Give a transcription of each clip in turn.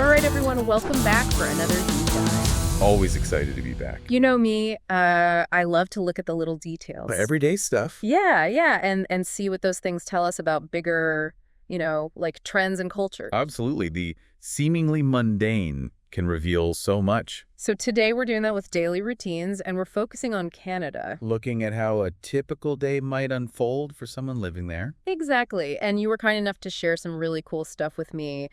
All right, everyone, welcome back for another deep dive. Always excited to be back. You know me, I love to look at the little details. Everyday stuff. Yeah, and see what those things tell us about bigger, like trends and culture. Absolutely. The seemingly mundane can reveal so much. So today we're doing that with daily routines, and we're focusing on Canada. Looking at how a typical day might unfold for someone living there. Exactly, and you were kind enough to share some really cool stuff with me,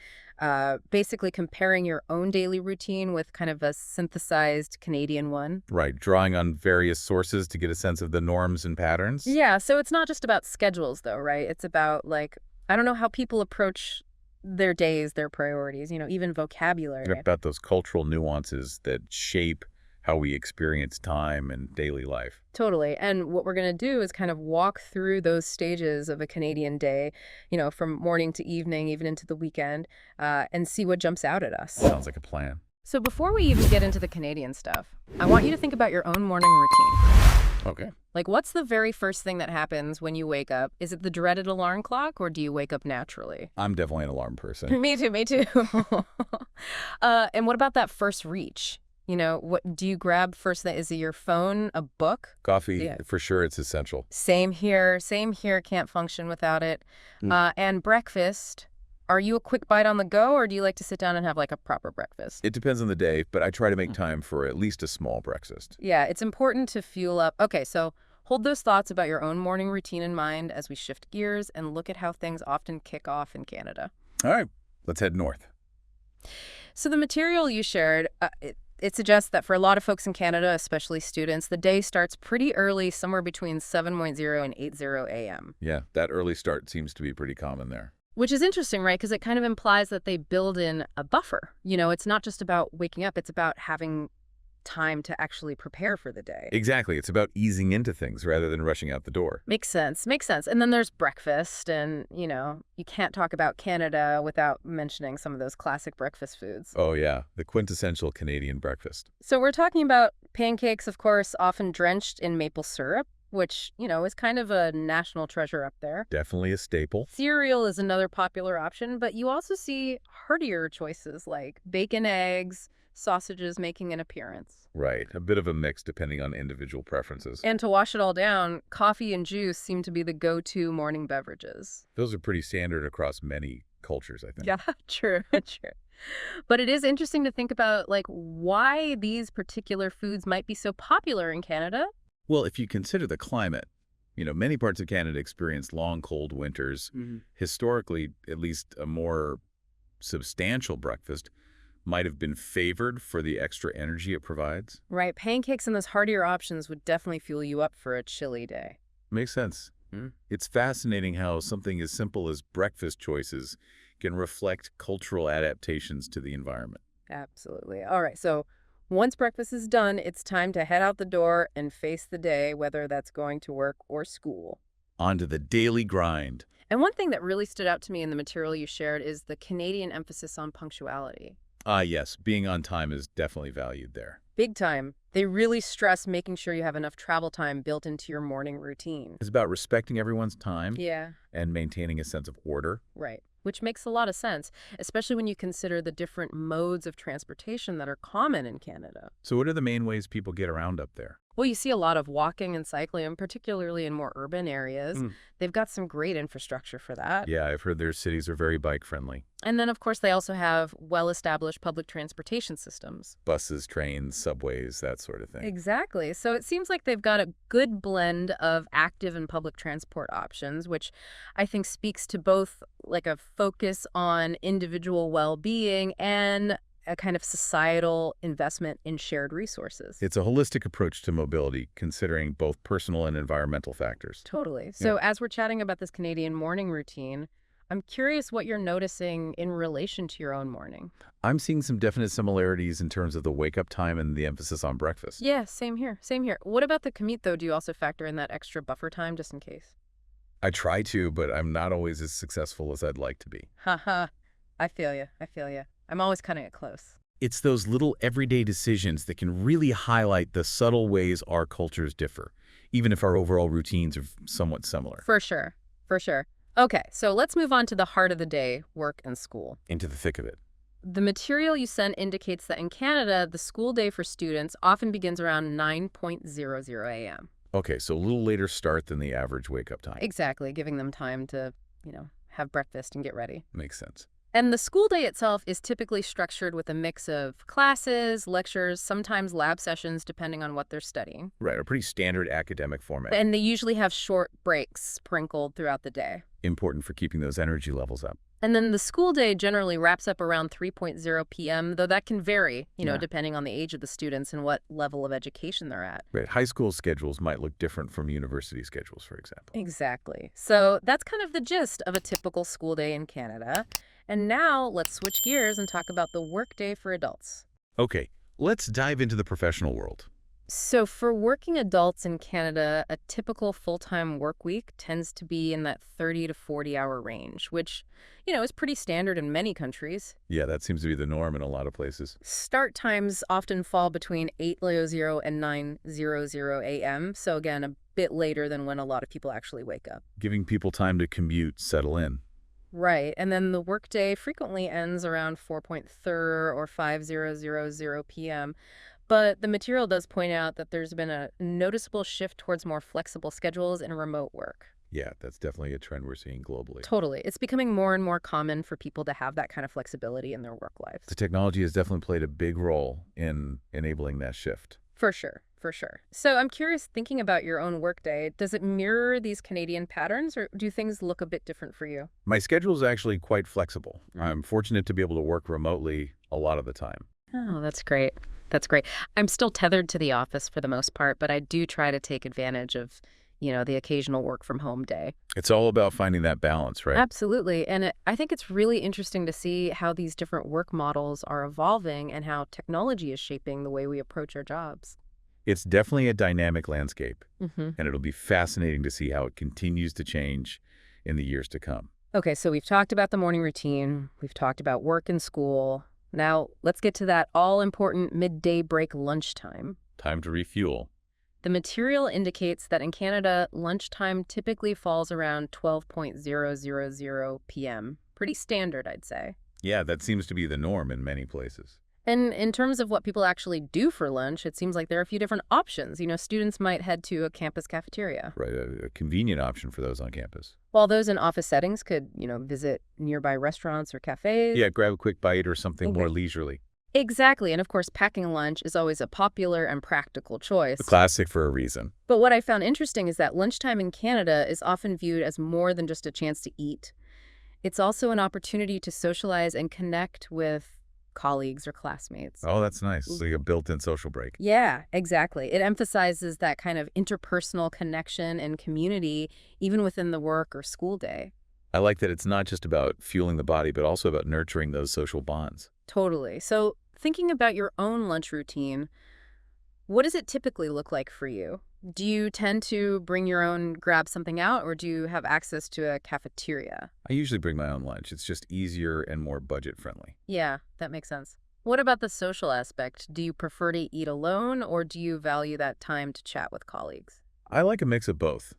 basically comparing your own daily routine with kind of a synthesized Canadian one. Right, drawing on various sources to get a sense of the norms and patterns. Yeah, so it's not just about schedules, though, right? It's about, like, I don't know how people approach their days, their priorities, even vocabulary. About those cultural nuances that shape how we experience time and daily life. Totally. And what we're going to do is kind of walk through those stages of a Canadian day, from morning to evening, even into the weekend, and see what jumps out at us. Sounds like a plan. So before we even get into the Canadian stuff, I want you to think about your own morning routine. Okay. Like, what's the very first thing that happens when you wake up? Is it the dreaded alarm clock, or do you wake up naturally? I'm definitely an alarm person. Me too. And what about that first reach? What do you grab first? Is it your phone, a book? Coffee, Yeah. for sure, it's essential. Same here. Can't function without it. And breakfast. Are you a quick bite on the go, or do you like to sit down and have like a proper breakfast? It depends on the day, but I try to make time for at least a small breakfast. Yeah, it's important to fuel up. Okay, so hold those thoughts about your own morning routine in mind as we shift gears and look at how things often kick off in Canada. All right, let's head north. So the material you shared, it suggests that for a lot of folks in Canada, especially students, the day starts pretty early, somewhere between 7:00 and 8:00 a.m. Yeah, that early start seems to be pretty common there. Which is interesting, right? Because it kind of implies that they build in a buffer. It's not just about waking up. It's about having time to actually prepare for the day. Exactly. It's about easing into things rather than rushing out the door. Makes sense. And then there's breakfast. And, you can't talk about Canada without mentioning some of those classic breakfast foods. Oh, yeah. The quintessential Canadian breakfast. So we're talking about pancakes, of course, often drenched in maple syrup, which, is kind of a national treasure up there. Definitely a staple. Cereal is another popular option, but you also see heartier choices like bacon, eggs, sausages making an appearance. Right. A bit of a mix depending on individual preferences. And to wash it all down, coffee and juice seem to be the go-to morning beverages. Those are pretty standard across many cultures, I think. Yeah, true. But it is interesting to think about, like, why these particular foods might be so popular in Canada. Well, if you consider the climate, many parts of Canada experience long, cold winters. Historically, at least a more substantial breakfast might have been favored for the extra energy it provides. Right. Pancakes and those heartier options would definitely fuel you up for a chilly day. Makes sense. It's fascinating how something as simple as breakfast choices can reflect cultural adaptations to the environment. Absolutely. All right. So once breakfast is done, it's time to head out the door and face the day, whether that's going to work or school. On to the daily grind. And one thing that really stood out to me in the material you shared is the Canadian emphasis on punctuality. Yes, being on time is definitely valued there. Big time. They really stress making sure you have enough travel time built into your morning routine. It's about respecting everyone's time Yeah, and maintaining a sense of order. right. Which makes a lot of sense, especially when you consider the different modes of transportation that are common in Canada. So what are the main ways people get around up there? Well, you see a lot of walking and cycling, particularly in more urban areas. They've got some great infrastructure for that. Yeah, I've heard their cities are very bike-friendly. And then, of course, they also have well-established public transportation systems. Buses, trains, subways, that sort of thing. Exactly. So it seems like they've got a good blend of active and public transport options, which I think speaks to both like a focus on individual well-being and a kind of societal investment in shared resources. It's a holistic approach to mobility, considering both personal and environmental factors. Totally. So as we're chatting about this Canadian morning routine, I'm curious what you're noticing in relation to your own morning. I'm seeing some definite similarities in terms of the wake-up time and the emphasis on breakfast. Yeah, same here. What about the commute, though? Do you also factor in that extra buffer time just in case? I try to, but I'm not always as successful as I'd like to be. Haha. I feel you. I'm always cutting it close. It's those little everyday decisions that can really highlight the subtle ways our cultures differ, even if our overall routines are somewhat similar. For sure. Okay, so let's move on to the heart of the day, work and school. Into the thick of it. the material you sent indicates that in Canada, the school day for students often begins around 9:00 a.m. Okay, so a little later start than the average wake-up time. Exactly, giving them time to, have breakfast and get ready. Makes sense. And the school day itself is typically structured with a mix of classes, lectures, sometimes lab sessions, depending on what they're studying. Right, a pretty standard academic format. And they usually have short breaks sprinkled throughout the day. Important for keeping those energy levels up. And then the school day generally wraps up around 3:00 p.m., though that can vary, Yeah. depending on the age of the students and what level of education they're at. Right, high school schedules might look different from university schedules, for example. Exactly. So that's kind of the gist of a typical school day in Canada. And now let's switch gears and talk about the workday for adults. Okay, let's dive into the professional world. So for working adults in Canada, a typical full-time work week tends to be in that 30 to 40-hour range, which, is pretty standard in many countries. Yeah, that seems to be the norm in a lot of places. Start times often fall between 8:00 and 9:00 a.m., so again, a bit later than when a lot of people actually wake up. Giving people time to commute, settle in. Right, and then the workday frequently ends around 4:30 or 5:00 p.m., but the material does point out that there's been a noticeable shift towards more flexible schedules and remote work. Yeah, that's definitely a trend we're seeing globally. Totally. It's becoming more and more common for people to have that kind of flexibility in their work lives. The technology has definitely played a big role in enabling that shift. For sure, for sure. So I'm curious, thinking about your own workday, does it mirror these Canadian patterns, or do things look a bit different for you? My schedule is actually quite flexible. I'm fortunate to be able to work remotely a lot of the time. Oh, that's great. That's great. I'm still tethered to the office for the most part, but I do try to take advantage of, the occasional work from home day. It's all about finding that balance, right? Absolutely. And I think it's really interesting to see how these different work models are evolving and how technology is shaping the way we approach our jobs. It's definitely a dynamic landscape, Mm-hmm. and it'll be fascinating to see how it continues to change in the years to come. Okay, so we've talked about the morning routine. We've talked about work and school. Now, let's get to that all-important midday break lunchtime. Time to refuel. The material indicates that in Canada, lunchtime typically falls around 12:00 p.m. Pretty standard, I'd say. Yeah, that seems to be the norm in many places. And in terms of what people actually do for lunch, it seems like there are a few different options. Students might head to a campus cafeteria, Right, a convenient option for those on campus. while those in office settings could, visit nearby restaurants or cafes. Yeah, grab a quick bite or something more Okay. leisurely. Exactly. And of course, packing lunch is always a popular and practical choice. A classic for a reason. But what I found interesting is that lunchtime in Canada is often viewed as more than just a chance to eat. It's also an opportunity to socialize and connect with colleagues or classmates. Oh, that's nice. It's like a built-in social break. Yeah, exactly. It emphasizes that kind of interpersonal connection and community, even within the work or school day. I like that it's not just about fueling the body, but also about nurturing those social bonds. Totally. So thinking about your own lunch routine, what does it typically look like for you? Do you tend to bring your own, grab something out, or do you have access to a cafeteria? I usually bring my own lunch. It's just easier and more budget-friendly. Yeah, that makes sense. What about the social aspect? Do you prefer to eat alone, or do you value that time to chat with colleagues? I like a mix of both.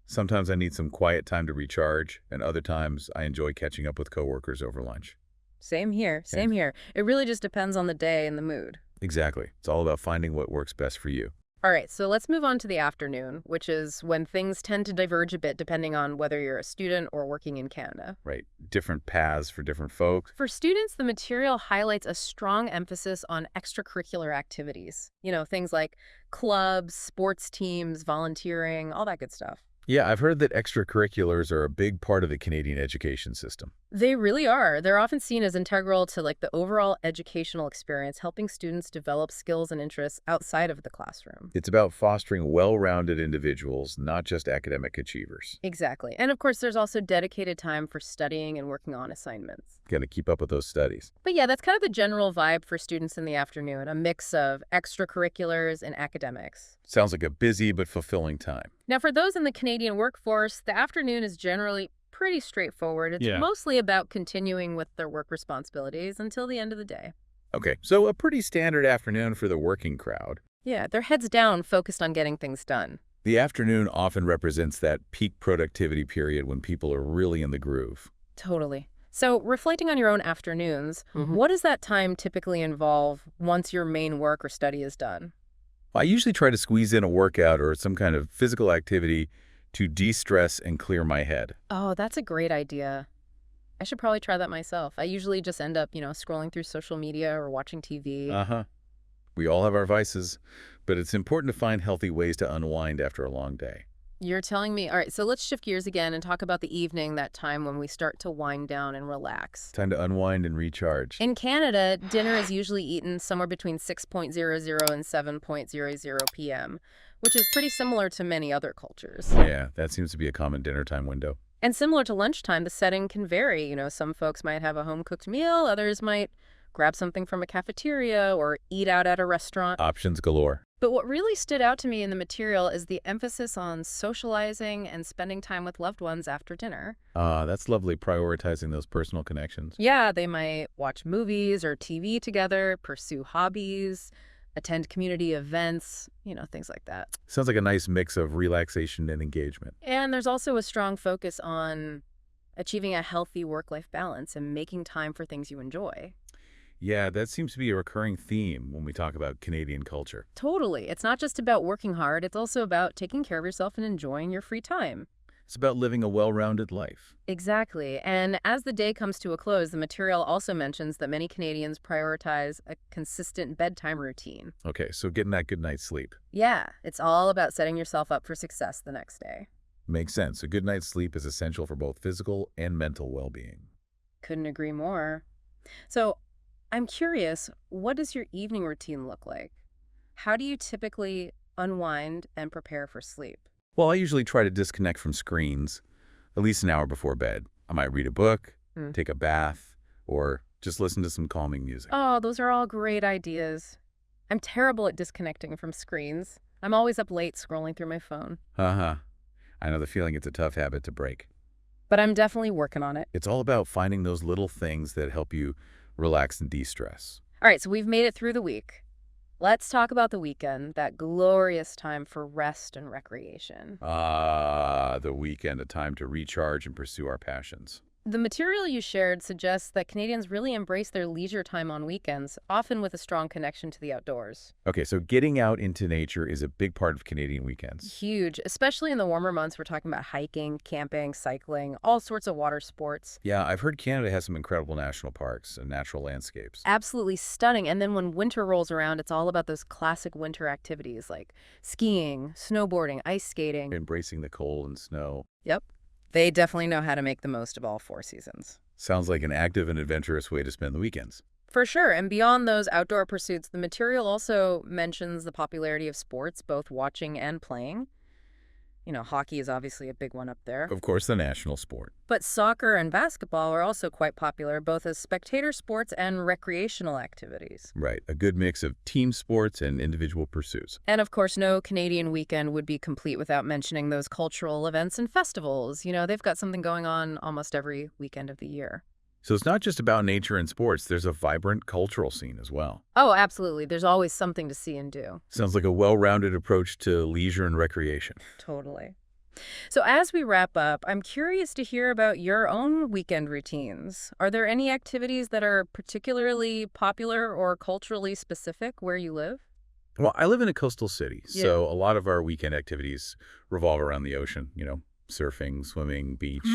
Sometimes I need some quiet time to recharge, and other times I enjoy catching up with coworkers over lunch. Same here, same here. It really just depends on the day and the mood. Exactly. It's all about finding what works best for you. All right, so let's move on to the afternoon, which is when things tend to diverge a bit depending on whether you're a student or working in Canada. Right. Different paths for different folks. For students, the material highlights a strong emphasis on extracurricular activities. Things like clubs, sports teams, volunteering, all that good stuff. Yeah, I've heard that extracurriculars are a big part of the Canadian education system. They really are. They're often seen as integral to the overall educational experience, helping students develop skills and interests outside of the classroom. It's about fostering well-rounded individuals, not just academic achievers. Exactly. And of course, there's also dedicated time for studying and working on assignments. Got to keep up with those studies. But yeah, that's kind of the general vibe for students in the afternoon, a mix of extracurriculars and academics. Sounds like a busy but fulfilling time. Now, for those in the Canadian workforce, the afternoon is generally pretty straightforward. It's mostly about continuing with their work responsibilities until the end of the day. Okay, so a pretty standard afternoon for the working crowd. Yeah, they're heads down, focused on getting things done. The afternoon often represents that peak productivity period when people are really in the groove. Totally. So, reflecting on your own afternoons, what does that time typically involve once your main work or study is done? I usually try to squeeze in a workout or some kind of physical activity to de-stress and clear my head. Oh, that's a great idea. I should probably try that myself. I usually just end up, scrolling through social media or watching TV. Uh-huh. We all have our vices, but it's important to find healthy ways to unwind after a long day. You're telling me, all right, so let's shift gears again and talk about the evening, that time when we start to wind down and relax. Time to unwind and recharge. In Canada, dinner is usually eaten somewhere between 6:00 and 7:00 p.m., which is pretty similar to many other cultures. Yeah, that seems to be a common dinner time window. And similar to lunchtime, the setting can vary. Some folks might have a home-cooked meal, others might grab something from a cafeteria or eat out at a restaurant. Options galore. But what really stood out to me in the material is the emphasis on socializing and spending time with loved ones after dinner. That's lovely, prioritizing those personal connections. Yeah, they might watch movies or TV together, pursue hobbies, attend community events, things like that. Sounds like a nice mix of relaxation and engagement. And there's also a strong focus on achieving a healthy work-life balance and making time for things you enjoy. Yeah, that seems to be a recurring theme when we talk about Canadian culture. Totally. It's not just about working hard, it's also about taking care of yourself and enjoying your free time. It's about living a well-rounded life. Exactly. And as the day comes to a close, the material also mentions that many Canadians prioritize a consistent bedtime routine. Okay, so getting that good night's sleep. Yeah, it's all about setting yourself up for success the next day. Makes sense. A good night's sleep is essential for both physical and mental well-being. Couldn't agree more. So, I'm curious, what does your evening routine look like? How do you typically unwind and prepare for sleep? Well, I usually try to disconnect from screens at least an hour before bed. I might read a book, take a bath, or just listen to some calming music. Oh, those are all great ideas. I'm terrible at disconnecting from screens. I'm always up late scrolling through my phone. Uh-huh. I know the feeling. It's a tough habit to break. But I'm definitely working on it. It's all about finding those little things that help you relax and de-stress. All right, so we've made it through the week. Let's talk about the weekend, that glorious time for rest and recreation. The weekend, a time to recharge and pursue our passions. The material you shared suggests that Canadians really embrace their leisure time on weekends, often with a strong connection to the outdoors. Okay, so getting out into nature is a big part of Canadian weekends. Huge, especially in the warmer months. We're talking about hiking, camping, cycling, all sorts of water sports. Yeah, I've heard Canada has some incredible national parks and natural landscapes. Absolutely stunning. And then when winter rolls around, it's all about those classic winter activities like skiing, snowboarding, ice skating. Embracing the cold and snow. Yep. They definitely know how to make the most of all four seasons. Sounds like an active and adventurous way to spend the weekends. For sure. And beyond those outdoor pursuits, the material also mentions the popularity of sports, both watching and playing. Hockey is obviously a big one up there. Of course, the national sport. But soccer and basketball are also quite popular, both as spectator sports and recreational activities. Right, a good mix of team sports and individual pursuits. And of course, no Canadian weekend would be complete without mentioning those cultural events and festivals. They've got something going on almost every weekend of the year. So it's not just about nature and sports. There's a vibrant cultural scene as well. Oh, absolutely. There's always something to see and do. Sounds like a well-rounded approach to leisure and recreation. Totally. So as we wrap up, I'm curious to hear about your own weekend routines. Are there any activities that are particularly popular or culturally specific where you live? Well, I live in a coastal city, Yeah. so a lot of our weekend activities revolve around the ocean, surfing, swimming, beach,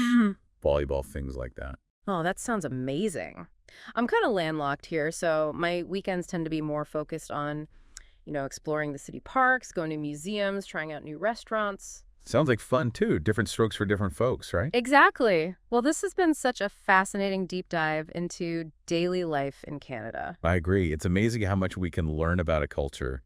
volleyball, things like that. Oh, that sounds amazing. I'm kind of landlocked here, so my weekends tend to be more focused on, exploring the city parks, going to museums, trying out new restaurants. Sounds like fun, too. Different strokes for different folks, right? Exactly. Well, this has been such a fascinating deep dive into daily life in Canada. I agree. It's amazing how much we can learn about a culture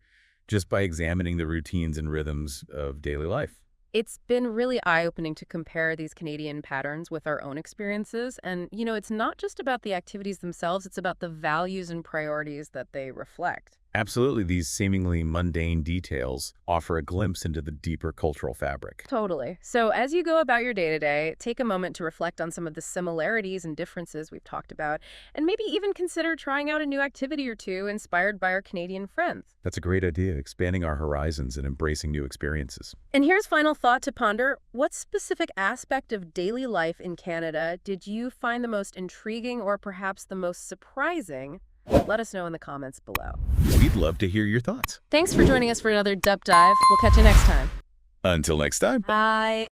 just by examining the routines and rhythms of daily life. It's been really eye-opening to compare these Canadian patterns with our own experiences. And, it's not just about the activities themselves, it's about the values and priorities that they reflect. Absolutely, these seemingly mundane details offer a glimpse into the deeper cultural fabric. Totally. So as you go about your day-to-day, take a moment to reflect on some of the similarities and differences we've talked about, and maybe even consider trying out a new activity or two inspired by our Canadian friends. That's a great idea, expanding our horizons and embracing new experiences. And here's final thought to ponder. What specific aspect of daily life in Canada did you find the most intriguing or perhaps the most surprising? Let us know in the comments below. We'd love to hear your thoughts. Thanks for joining us for another Dup Dive. We'll catch you next time. Until next time. Bye.